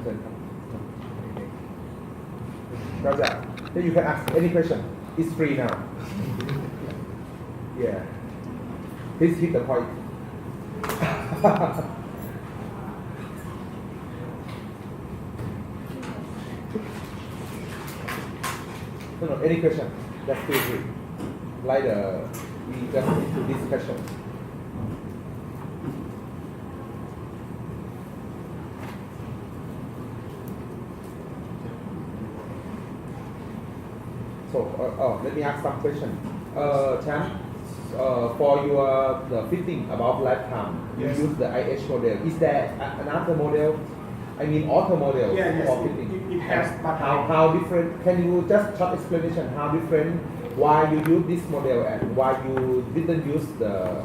เชิญครับก็จะ then you can ask any question it's free now yeah please hit the point no any question just feel free like we just to discussion so let me ask some question Chan for your the fitting about lifetime you Yes. use the IH model is there another model I mean auto model Yes. for fitting It has, but how different can you just short explanation how different why you use this model and why you didn't use the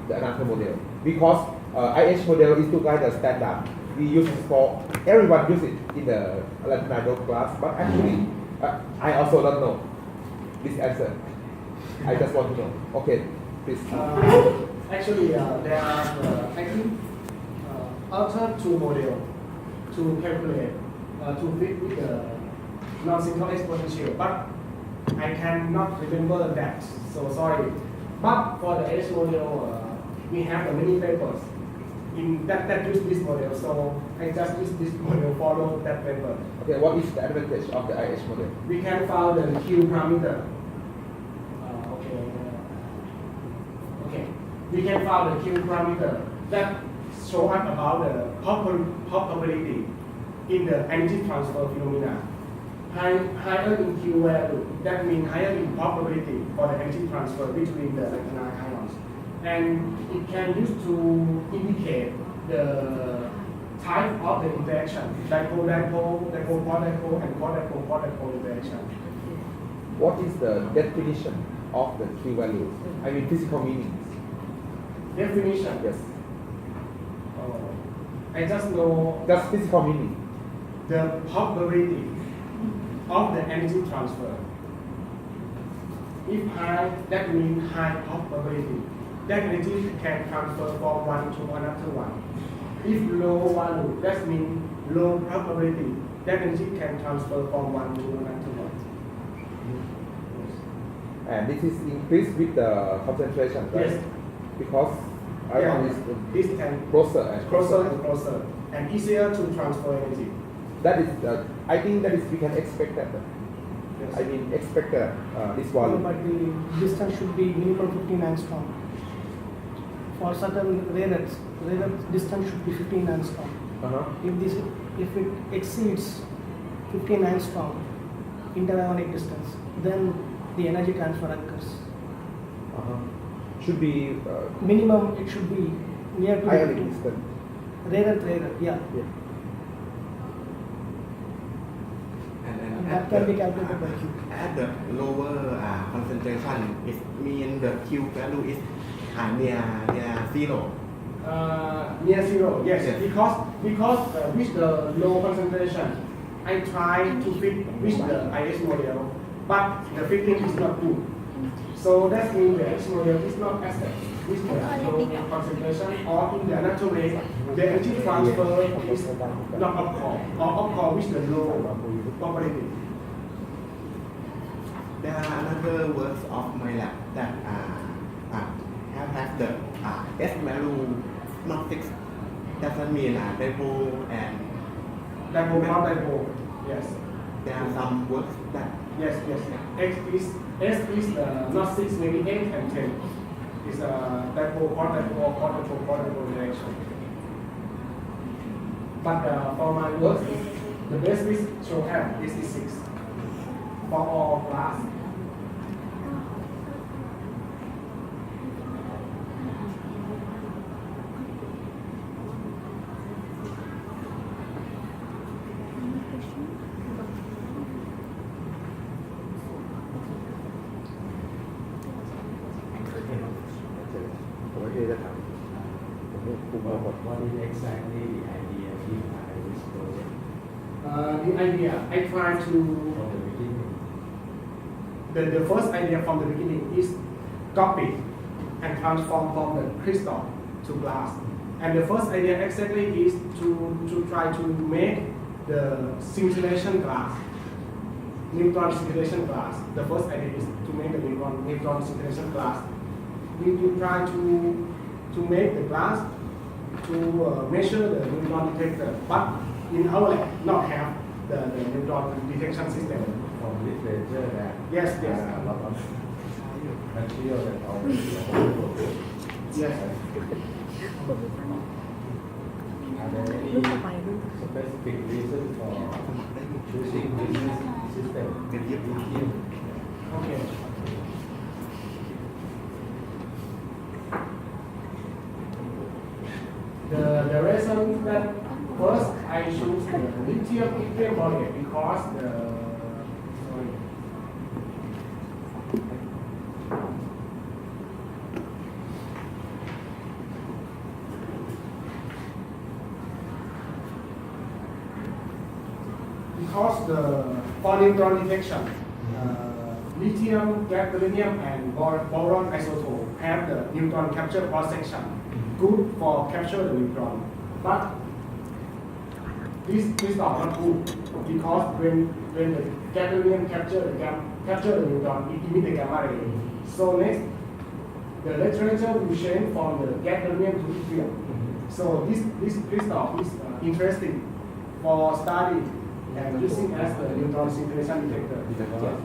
another model because IH model is to guide the standard we use it for everyone use it in the Latinado class but actually I also don't know this answer I just want to know okay please actually there are I think other two model to calculate to fit with the non-single exponential but I cannot remember that so sorry but for the H model we have many papers in that use this model so I just use this model follow that paper okay what is the advantage of the IH model we can find the Q parameter okay we can find the Q parameter that show us about the probability in the energy transfer phenomena higher in Q value that means higher in probability for the energy transfer between the electron ions and it can use to indicate the type of the interaction dipole-dipole, dipole-quadrupole and quadrupole-quadrupole interaction. what is the definition of the Q value I mean physical meanings Definition. yes I just know just physical meaning the probability of the energy transfer. If high, that means high probability. That energy can transfer from one to another one. If low value, that means low probability. That energy can transfer from one to another one. and this is increased with the concentration right Yes. because ion is This can closer and closer and closer and easier to transfer energy. that is I think that is we can expect that Yes. I mean expect this No, volume but the distance should be minimum 15 angstrom. For certain rare earths distance should be 15 angstrom. If it exceeds 15 angstrom interionic distance, then the energy transfer occurs. should be Minimum it should be near to ionic distance rare earth, yeah. And That can be calculated by Q. at the lower concentration, it mean the Q value is near zero. Near zero, yes. Yes. Because with the low concentration, I try to fit with the IS model, but the fitting is not good. So that means the IS model is not accept with the low concentration or in the another way, the energy transfer is not occur or occur with the low probability. There are another works of my lab that have the S value not fixed. Doesn't mean dipole and Dipole, not dipole. Yes. there are some works that Yes. S is not 6, maybe 8 and 10. Is dipole, quadrupole reaction. But for my work, the best is show F is 6 for all class. What is exactly the idea behind this project The idea, I try to from the beginning? the first idea from the beginning is copy and transform from the crystal to glass. And the first idea exactly is to try to make the scintillation glass, neutron scintillation glass. The first idea is to make the neutron scintillation glass. We try to make the glass to measure the neutron detector, but in our lab not have the neutron detection system. From literature that Yes, yes. there are a lot of material that already available. Yes. Are there any specific reason for choosing this system? Lithium. Okay. The reason that first I choose the lithium model because the sorry. Because for neutron detection, lithium, gadolinium, and boron isotope have the neutron capture cross section, good for capture the neutron. But this is not good because when the gadolinium capture the neutron, it emits the gamma ray. So next, the literature will change from the gadolinium to lithium. So this crystal is interesting for study and using as the neutron scintillation detector. Because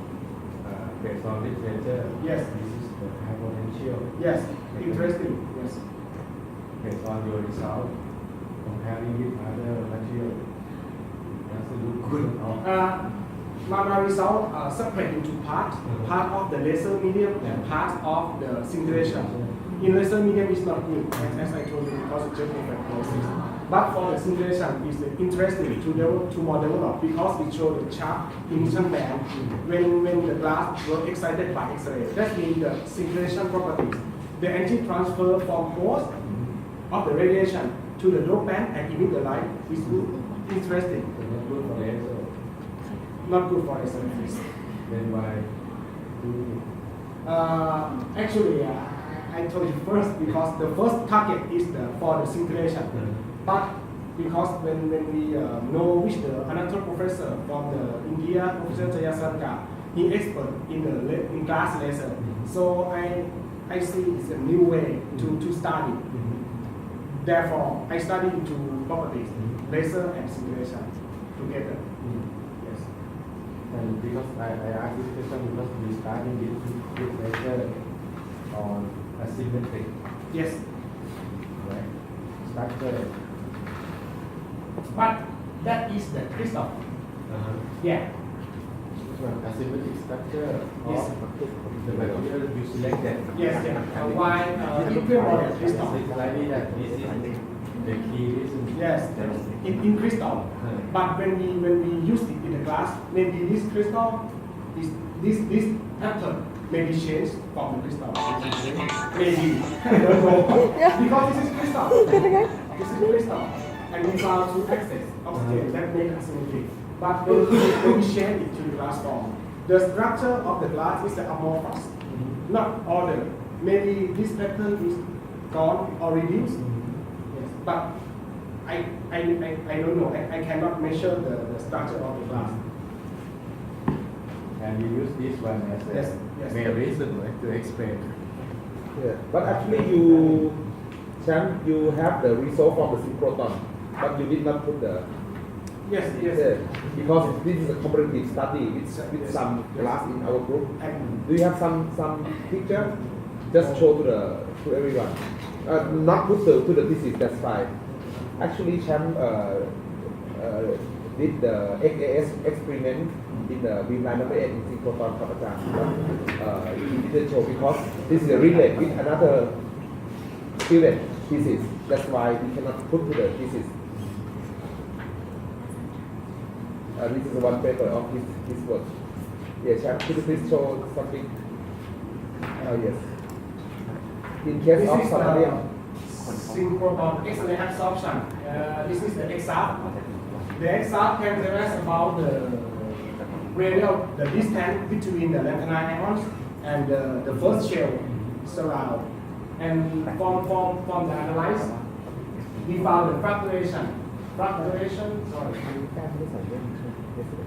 based on literature, Yes. this is the high potential. Yes, interesting. Yes. Based on your result, comparing with other material, does it look good or My result separate into part of the laser medium and part of the scintillation. In laser medium is not good, as I told you, because it's just different process. But for the scintillation, it's interesting to more develop because it shows the sharp emission band when the glass were excited by X-ray. That means the scintillation properties. The energy transfer from force of the radiation to the low band and emit the light is good, interesting. so not good for laser? Not good for laser. Then why do Actually, I told you first because the first target is for the scintillation. But because when we know which another professor from the India, Professor Jayasankar, he expert in glass laser. So I see it's a new way to study. Therefore, I study into properties, laser and scintillation together. Yes. And because I asked this question because we study with laser on asymmetric, Yes. right, structure. But that is the crystal. Yeah. Asymmetric structure Yes. of the material you selected. Yes. Why equal model crystal? It's likely that this is the key reason. Yes, in crystal. But when we use it in the glass, maybe this crystal, this pattern may be changed from the crystal. Maybe. I don't know. Because this is crystal. This is crystal. And we found two axes oxygen that make asymmetric. But when we change it to the glass form, the structure of the glass is amorphous, not ordered. Maybe this pattern is gone or reduced. Yes, but I don't know. I cannot measure the structure of the glass. And you use this one as a Yes. main reason, right, to explain. Yeah. But actually, Chan, you have the result from the synchrotron, but you did not put the Yes. because this is a comparative study with some glass in our group. And Do you have some picture? Just show to everyone. Not put to the thesis. That's fine. Actually, Chan did the XAS experiment in the beamline number 8 in synchrotron Kapajan. But he didn't show because this is a relay with another student thesis. That's why we cannot put to the thesis. This is one paper of his work. Yes, Chan, could you please show something? Yes. In case this of is vanadium. synchrotron X-ray absorption. This is the XR. The XR can tell us about the radial, the distance between the lanthanide ions and the first shell surround. And from the analysis, we found the fluctuation fluctuation. Sorry. แต้มไม่ได้ใส่เรื่องใช่ไหมเอสเอ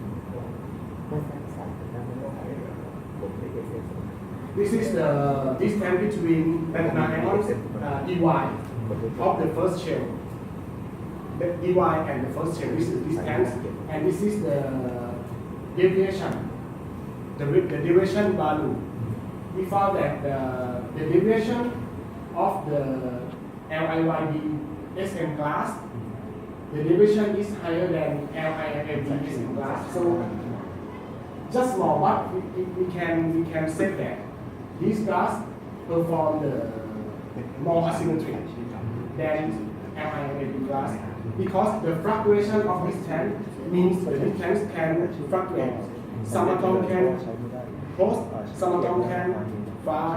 ไม่ใส่ใส่แต่แต้มไม่ได้ใส่ผมไม่ได้เอส This is the distance between lantana ions EY of the first shell. The EY and the first shell. This is distance, and this is the deviation. The deviation value. We found that the deviation of the LIYD SM class, the deviation is higher than LIMD SM class. So just small, but we can say that these class perform the more asymmetry than LIMD class because the fluctuation of distance means the distance can fluctuate. Some atom can close, some atom can far.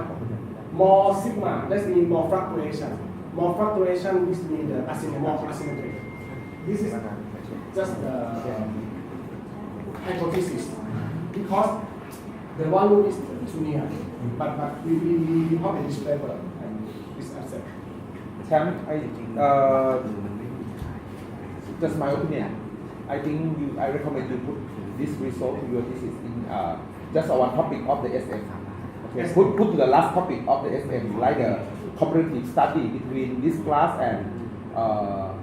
More sigma, that means more fluctuation. More fluctuation, this means the more asymmetry. This is just the hypothesis because the value is too near. But we publish this paper and this accept. Champ, just my opinion. I think I recommend you put this result to your thesis in just one topic of the SM. Okay. Yes. Put to the last topic of the SM, like the comparative study between this class and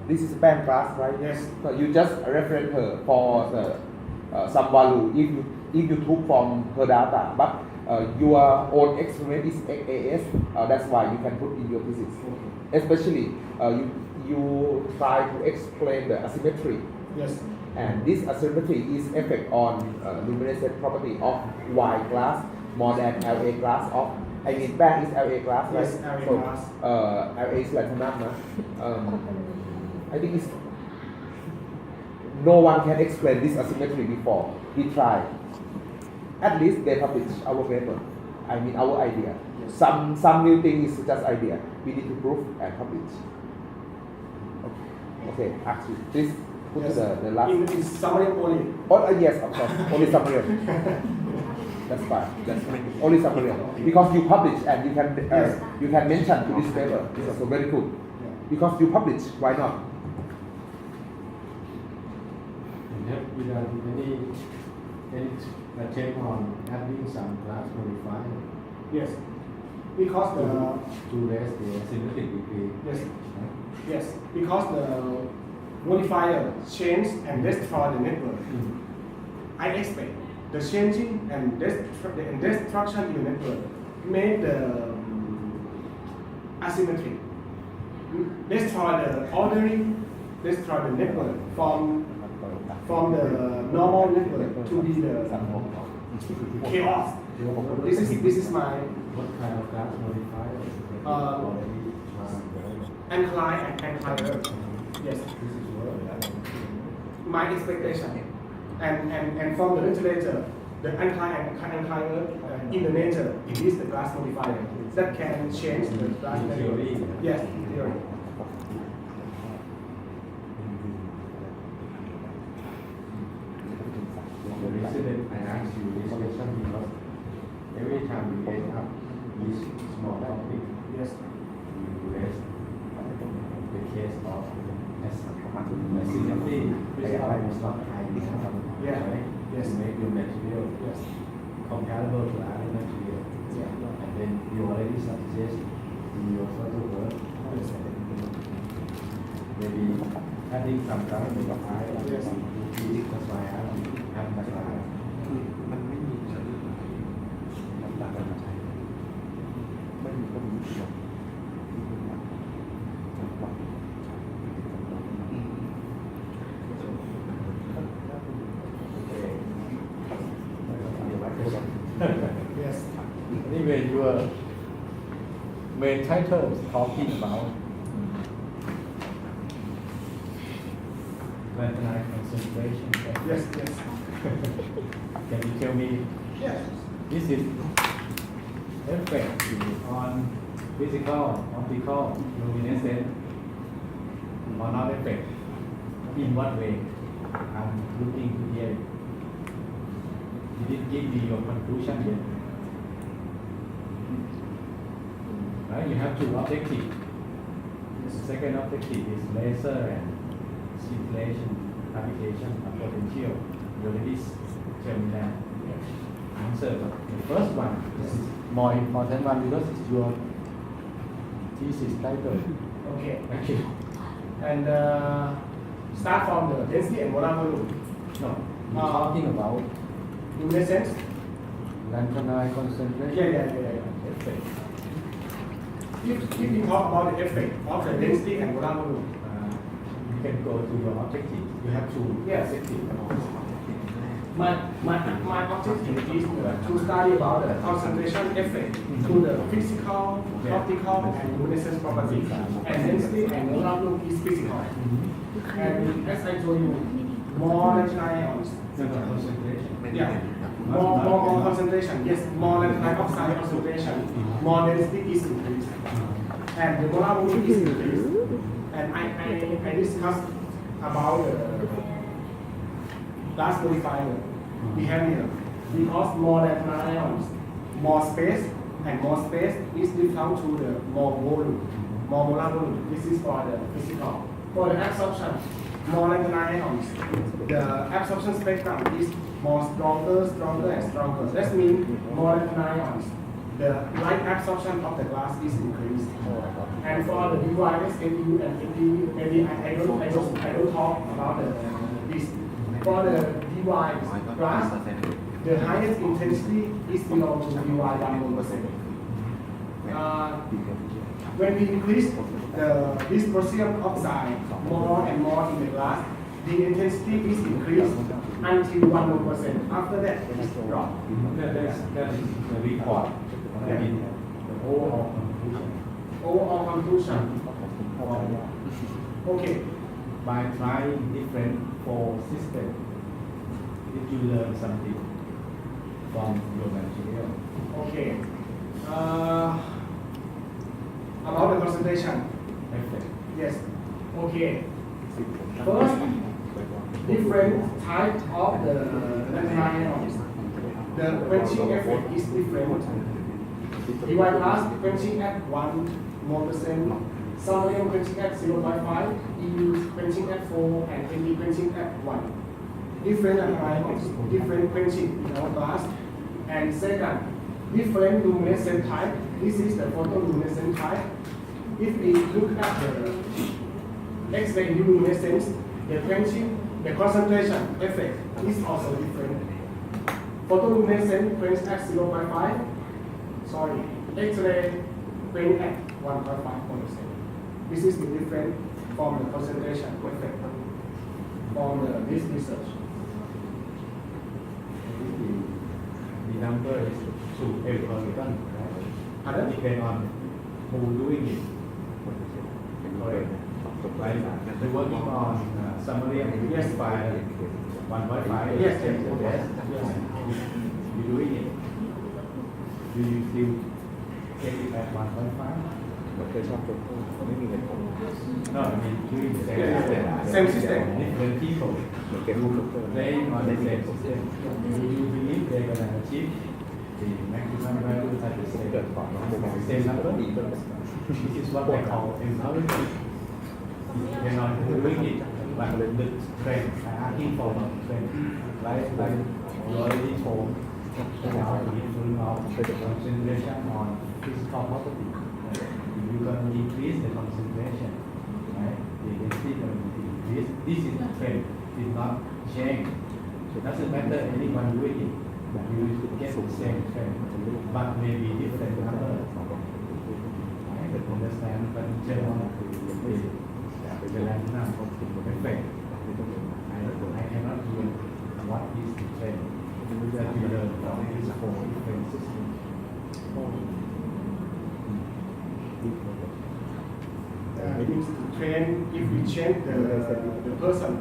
this is band class, right? Yes. So you just reference her for the some value if you took from her data, but your own experiment is AS. That's why you can put in your thesis. Especially you try to explain the asymmetry. Yes. And this asymmetry is effect on luminescent property of Y class more than LA class of I mean band is LA class, right? Yes, LA so, class. LA is lanthanum, I think it's no one can explain this asymmetry before. We try. At least they publish our paper. I mean our idea. Yes. Some new thing is just idea. We need to prove and publish. Okay, actually, please put Yes. the last. In summary only. Oh, yes, of course. Only summary. That's fine. That's fine. Only summary. Because you publish and Yes. you can mention to this paper. This is also very good. Yeah. Because you publish, why not? Have you done any attempt on adding some class modifier Yes. Because the to raise the asymmetric degree? yes. Yes, because the modifier change and destroy the network. I expect the changing and destruction in the network make the asymmetry, destroy the ordering, destroy the network from the normal network to be the chaos. This is my What kind of class modifier? Already incline and incliner. Yes. this is what My expectation and from the literature, the incline and incliner in the nature, it is the class modifier that can change the class In network. theory. Yes, in theory. The reason that I asked you this question because every time we get up this small topic, Yes. we raise the case of asymmetry, which is not high enough, Yeah. right? Yes. To make your material Yes. comparable to other material. Yeah. And then you already suggest in your further work, maybe adding some kind of modifier, Yes. that's why I have that line. คือมันไม่มีเรื่องหลักการใช้ไม่มีก็มีหรอกจังหวะ Yes. Anyway, your main title is talking about lanthanide concentration. Yes. Yes. Can you tell me Yes. this is effect on physical, optical, luminescent, or not effect? In what way? I'm looking to hear it. You didn't give me your conclusion yet. Right? You have two objectives. The second objective is laser and simulation application and potential release terminal answer. The first one is more important one because it's your thesis title. Okay. Thank you. And start from the density and molar volume. No, we're talking about Luminescence. lanthanide concentration. Yeah. Effect. If we talk about the effect of the density and molar volume. You can go to your objective. You have to Yes. objective. My objective is to study about the concentration effect to the physical, optical, and luminescence properties. And density and molar volume is physical. And as I told you, more lanthanide ions. No, concentration. Yeah. More concentration. Yes, more lanthanide oxide concentration. More density is increased. And the molar volume is increased. And I discussed about the glass modifier behavior because more lanthanide ions, more space, and more space is equal to the more volume, more molar volume. This is for the physical. For the absorption, more lanthanide ions, the absorption spectrum is more stronger, and stronger. That means more lanthanide ions. The light absorption of the glass is increased. And for the device, NDU and NDU, maybe I don't talk about this. For the device glass, the highest intensity is below DY 1%. When we increase this potassium oxide more and more in the glass, the intensity is increased until 1%. After that, it's dropped. That is the report. I mean, the overall conclusion. Overall conclusion. Okay. By trying different four systems, if you learn something from your material. Okay. About the concentration. Effect. Yes. Okay. First, different type of the lanthanide ions. The quenching effect is different. DY plus quenching at 1%, sodium quenching at 0.5, EU quenching at 4, and ND quenching at 1. Different lanthanide ions, different quenching in our glass. And second, different luminescent type. This is the photoluminescent type. If we look at the X-ray luminescence, the quenching, the concentration effect is also different. Photoluminescent quench at 0.5. Sorry, X-ray quench at 1.5%. This is the different from the concentration effect from this research. The number is to algorithm. Pardon? Depend on who doing it. Correct. Like we're working on summary and Yes. by 1.5. Yes. The best. You doing it. Do you still take it at 1.5? เคยชอบจนไม่มีเหตุผล No, I mean doing the same Yeah. system. Same system. Different people เหมือนเก็บรูปลูกเตอร์ playing on the same system. Do you believe they're gonna achieve the maximum value at the เกิด same ก่อนน้องโมบาย same number? ดีด้วย This is what they call encouragement. They're not doing it, but the trend, asking for the trend. Like you already told, now the influence of concentration on physical property. If you're going to increase the concentration, right, the density going to increase. This is the trend, it's not change. So it doesn't matter anyone doing it, you will get the same trend, but maybe different number. Right? Understand, but in general, the lanthanum effect. I cannot do what is the trend that we learn from these four different systems. It means to train, if we change the person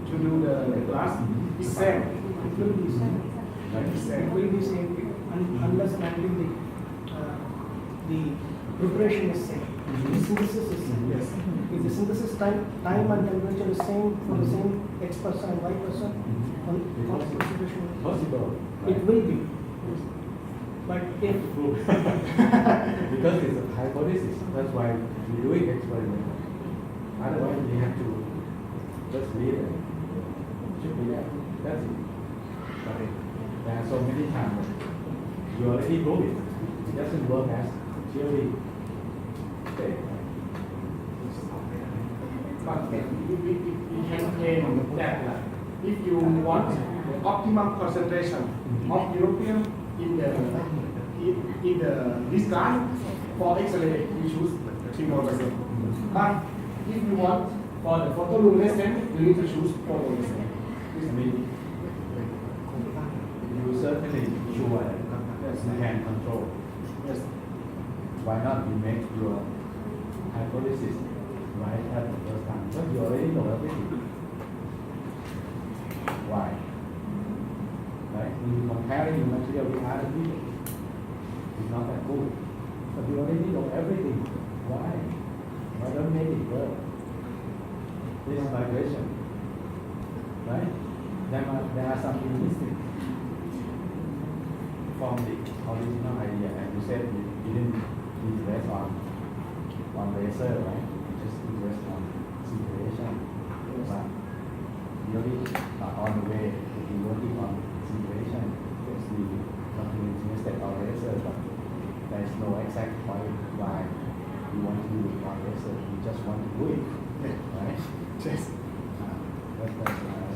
to do the class, it's same. It will be same. Right? It's It same. will be same unless and until the preparation is same. The synthesis is same. Yes. If the synthesis time and temperature is same for the same X% and Y%, concentration Possible. it will be. But if Because it's a hypothesis, that's why we do it experiment. Otherwise, we have to Just leave it. Should be there. That's it. Okay. There are so many times you already proved it. It doesn't work as theory. Okay. But we can claim that if you want the optimum concentration of European in the this gas for X-ray, you choose 3%. But if you want for the photoluminescent, you need to choose photoluminescent. I mean, you certainly sure that you can control. Yes. Why not you make your hypothesis right at the first time? Because you already know everything. Why? Right? When you comparing your material with other people, it's not that good. But you already know everything. Why? Why don't make it work? This is my question. Right? There are some missing from the original idea, and you said you didn't invest on laser, right? You just invest on simulation. But you already are on the way to be working on simulation. Yes, we continue to invested on laser, but there is no exact point why you want to do it on laser. You just want to do it, right? Yes. That's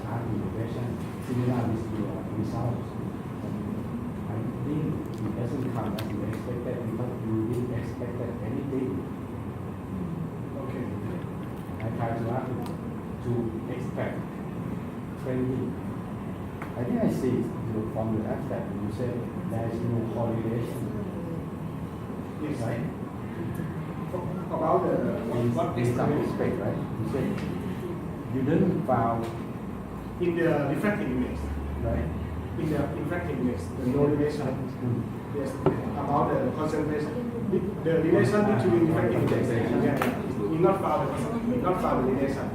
asking the question. Similar with your results. I think it doesn't come as you expected because you didn't expect anything. Okay. I try to ask you to expect trending. I think I see from the abstract you said there is no correlation. Yes. Right? About what In some respect, right? You said you didn't found, in the diffractive index, right? in the diffractive index, the no relation. Yes, about the concentration, the relation between diffractive index and we not found the relation.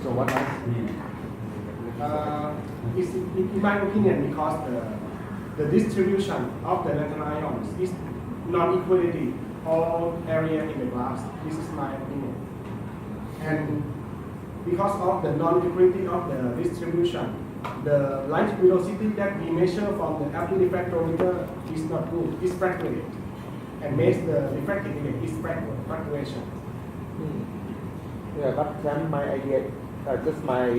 So what does it mean? Is in my opinion, because the distribution of the lantern ions is non-equality all area in the glass. This is my opinion. And because of the non-equality of the distribution, the light velocity that we measure from the amplifactometer is not good, is fluctuate, and makes the refractive index is fluctuation. Yeah, but then my idea, just my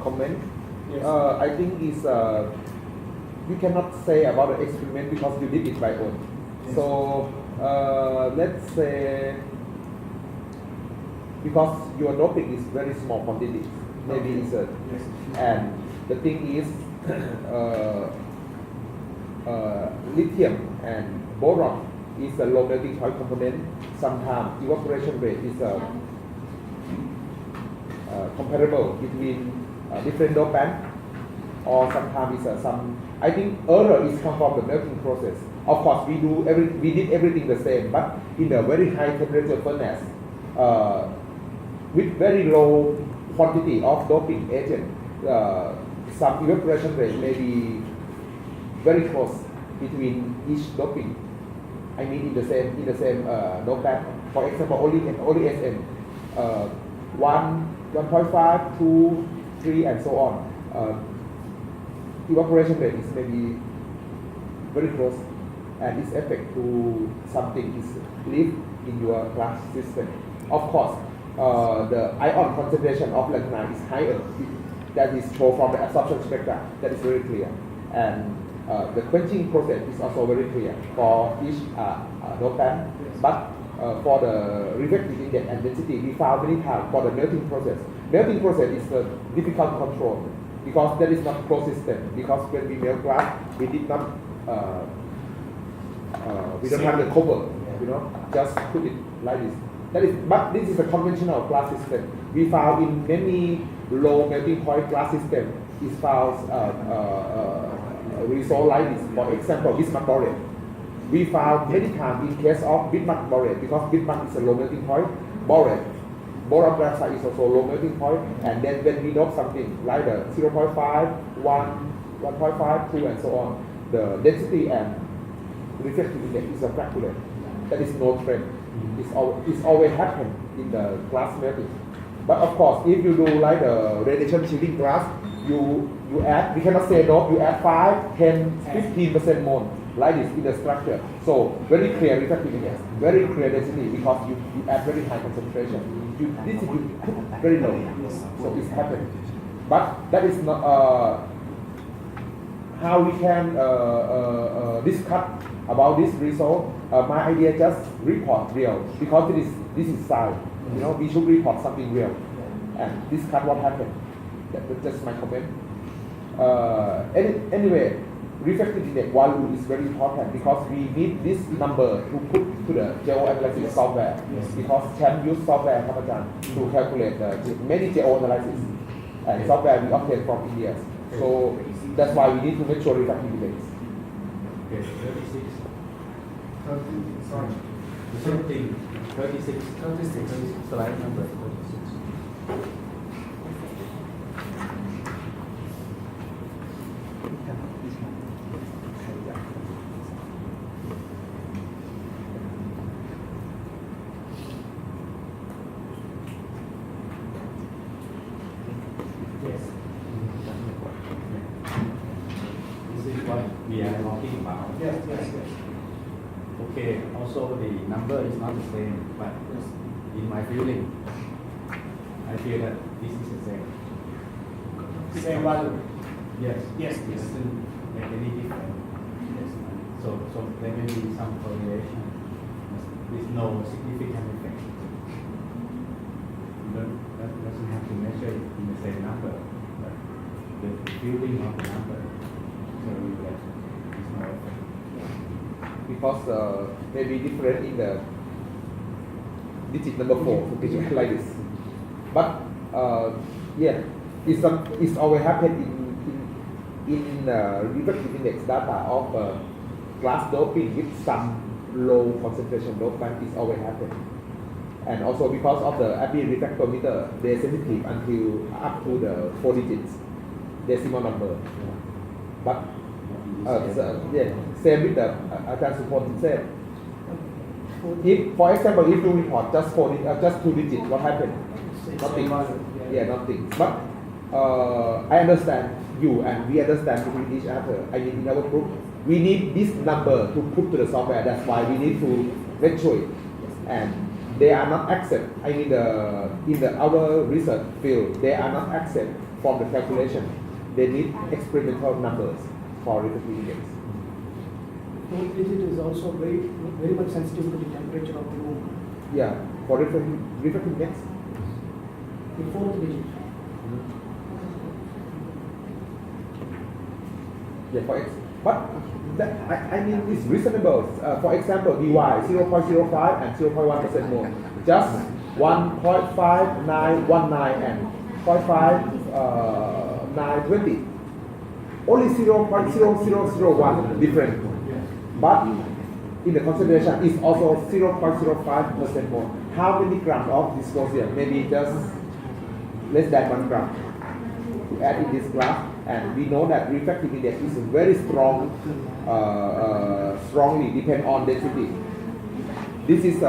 comment. Yes. I think is you cannot say about the experiment because you did it by own. Yes. So let's say because your doping is very small quantity, maybe it's a, Yes. and the thing is lithium and boron is a low melting point component. Sometimes evaporation rate is comparable between different dopant, or sometimes it's some. I think error is come from the melting process. Of course, we did everything the same, but in a very high temperature furnace, with very low quantity of doping agent, some evaporation rate may be very close between each doping. I mean, in the same dopant. For example, only SM, 1.5, 2, 3, and so on. Evaporation rate is maybe very close, and its effect to something is live in your glass system. Of course, the ion concentration of lanthanide is higher. That is shown from the absorption spectra. That is very clear, and the quenching process is also very clear for each dopant. But for the refractive index and density, we found many times for the melting process. Melting process is difficult to control because there is not closed system. Because when we melt glass, we did not we don't have the cover, just put it like this. But this is a conventional glass system. We found in many low melting point glass system is found resolve like this. For example, bismuth borate. We found many times in case of bismuth borate, because bismuth is a low melting point. Boron graphite is also low melting point, and then when we know something like the 0.5, 1, 1.5, 2, and so on, the density and refractive index is a fluctuate. That is no trend. It's always happen in the glass melting. But of course, if you do like the radiation shielding glass, you add, we cannot say no, you add 5, 10, 15% more, like this in the structure. So very clear refractive index, very clear density because you add very high concentration. This is you put very low, so it's happened. But that is not how we can discuss about this result. My idea just report real because this is science. You know, we should report something real and discuss what happened. That's just my comment. Anyway, refractive index value is very important because we need this number to put to the geoanalysis software. Because can use software to calculate many geoanalysis and software we obtain from India. So that's why we need to make sure refractive index. Okay, 36. Sorry. The same thing. 36. 36. Slide number 36. Yes. This is what we are talking about. Yes. Okay, also the number is not the same, but in my feeling, I feel that this is the same. Same value. Yes. Yes. It doesn't make any difference. So there may be some correlation with no significant effect. That doesn't have to measure it in the same number, but the feeling of the number tell you that it's no effect. Because maybe different in the digit number 4 digit like this. But yeah, it's always happened in refractive index data of glass doping with some low concentration dopant is always happen. And also because of the Abbey refractometer, they're sensitive until up to the 4 digits decimal number. But yeah, same with the Ajahn Supon said. If, for example, if you report just 2 digits, what happened? Nothing. Yeah, nothing. But I understand you and we understand between each other. I mean, in our group, we need this number to put to the software. That's why we need to make sure it. And they are not accept. I mean, in our research field, they are not accept from the calculation. They need experimental numbers for refractive index. Fourth digit is also very much sensitive to the temperature of the room. Yeah, for refractive index. The fourth digit. Yeah, but that, I mean it's reasonable. For example, dy 0.05 and 0.1% more. Just 1.5919 and 0.5920. Only 0.0001 different. But in the consideration is also 0.05% more. How many grams of dysprosium? Maybe just less than 1 gram to add in this graph. And we know that refractive index is very strong, strongly depend on density. This is